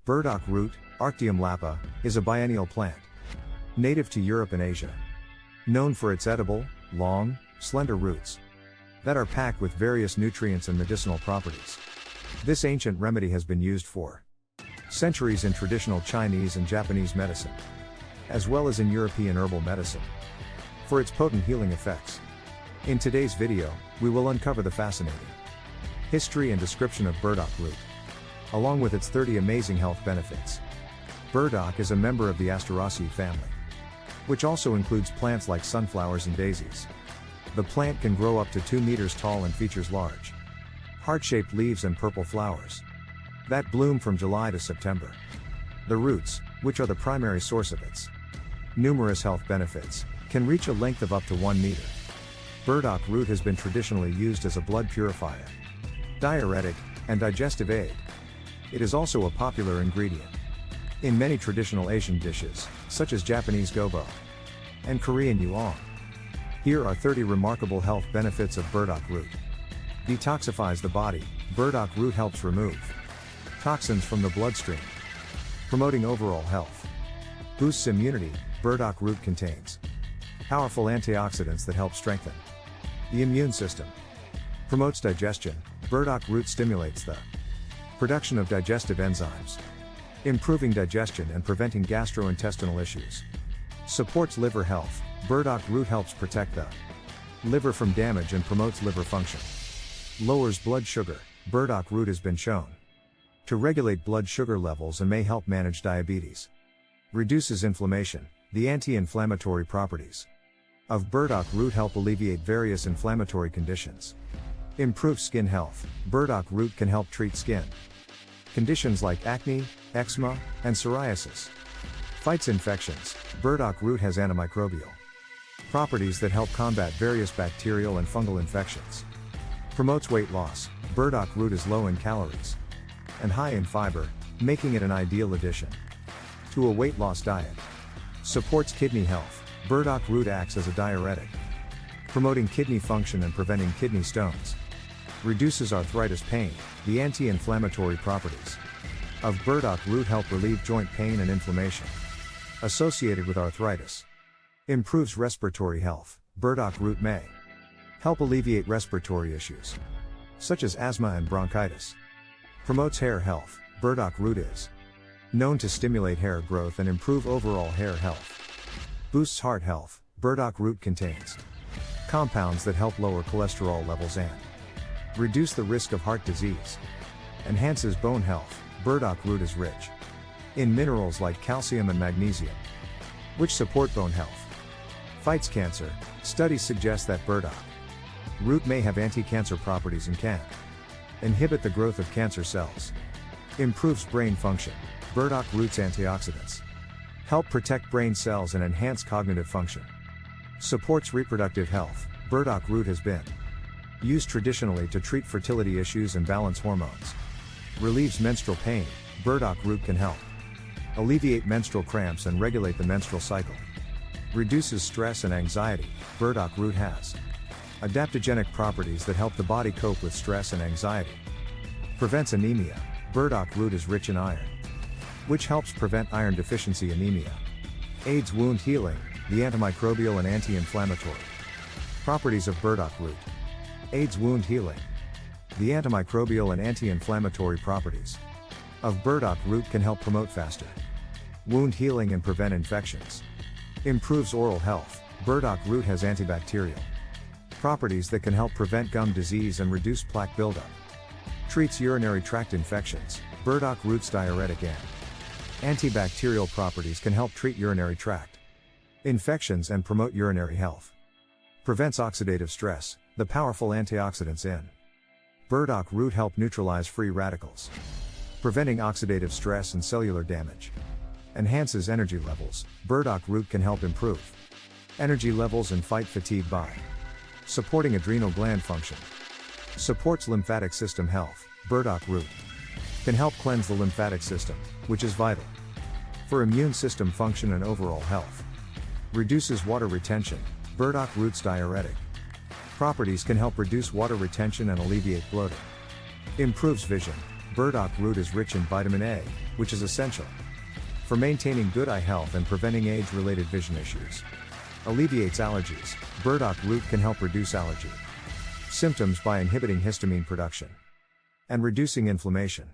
Burdock root, Arctium lapa, is a biennial plant. Native to Europe and Asia. Known for its edible, long, slender roots that are packed with various nutrients and medicinal properties. This ancient remedy has been used for centuries in traditional Chinese and Japanese medicine, as well as in European herbal medicine, for its potent healing effects. In today's video, we will uncover the fascinating history and description of burdock root, along with its 30 amazing health benefits. Burdock is a member of the Asteraceae family, which also includes plants like sunflowers and daisies. The plant can grow up to 2 meters tall and features large, heart-shaped leaves and purple flowers that bloom from July to September. The roots, which are the primary source of its numerous health benefits, can reach a length of up to 1 meter. Burdock root has been traditionally used as a blood purifier, diuretic, and digestive aid. It is also a popular ingredient in many traditional Asian dishes, such as Japanese gobo and Korean yuong. Here are 30 remarkable health benefits of burdock root. Detoxifies the body. Burdock root helps remove toxins from the bloodstream, promoting overall health. Boosts immunity. Burdock root contains powerful antioxidants that help strengthen the immune system. Promotes digestion. Burdock root stimulates the production of digestive enzymes, improving digestion and preventing gastrointestinal issues. Supports liver health. Burdock root helps protect the liver from damage and promotes liver function. Lowers blood sugar. Burdock root has been shown to regulate blood sugar levels and may help manage diabetes. Reduces inflammation. The anti-inflammatory properties of burdock root help alleviate various inflammatory conditions. Improves skin health. Burdock root can help treat skin conditions like acne, eczema, and psoriasis. Fights infections. Burdock root has antimicrobial properties that help combat various bacterial and fungal infections. Promotes weight loss. Burdock root is low in calories and high in fiber, making it an ideal addition to a weight loss diet. Supports kidney health. Burdock root acts as a diuretic, promoting kidney function and preventing kidney stones. Reduces arthritis pain. The anti-inflammatory properties of burdock root help relieve joint pain and inflammation associated with arthritis. Improves respiratory health. Burdock root may help alleviate respiratory issues, such as asthma and bronchitis. Promotes hair health. Burdock root is known to stimulate hair growth and improve overall hair health. Boosts heart health. Burdock root contains compounds that help lower cholesterol levels and reduce the risk of heart disease. Enhances bone health. Burdock root is rich in minerals like calcium and magnesium, which support bone health. Fights cancer. Studies suggest that burdock root may have anti-cancer properties and can inhibit the growth of cancer cells. Improves brain function. Burdock root's antioxidants help protect brain cells and enhance cognitive function. Supports reproductive health. Burdock root has been used traditionally to treat fertility issues and balance hormones. Relieves menstrual pain. Burdock root can help alleviate menstrual cramps and regulate the menstrual cycle. Reduces stress and anxiety. Burdock root has adaptogenic properties that help the body cope with stress and anxiety. Prevents anemia. Burdock root is rich in iron, which helps prevent iron deficiency anemia. Aids wound healing. The antimicrobial and anti-inflammatory properties of burdock root aids wound healing. The antimicrobial and anti-inflammatory properties of burdock root can help promote faster wound healing and prevent infections. Improves oral health. Burdock root has antibacterial properties that can help prevent gum disease and reduce plaque buildup. Treats urinary tract infections. Burdock root's diuretic and antibacterial properties can help treat urinary tract infections and promote urinary health. Prevents oxidative stress. The powerful antioxidants in burdock root help neutralize free radicals, preventing oxidative stress and cellular damage. Enhances energy levels. Burdock root can help improve energy levels and fight fatigue by supporting adrenal gland function. Supports lymphatic system health. Burdock root can help cleanse the lymphatic system, which is vital for immune system function and overall health. Reduces water retention. Burdock root's diuretic properties can help reduce water retention and alleviate bloating. Improves vision. Burdock root is rich in vitamin A, which is essential for maintaining good eye health and preventing age-related vision issues. Alleviates allergies. Burdock root can help reduce allergy symptoms by inhibiting histamine production and reducing inflammation.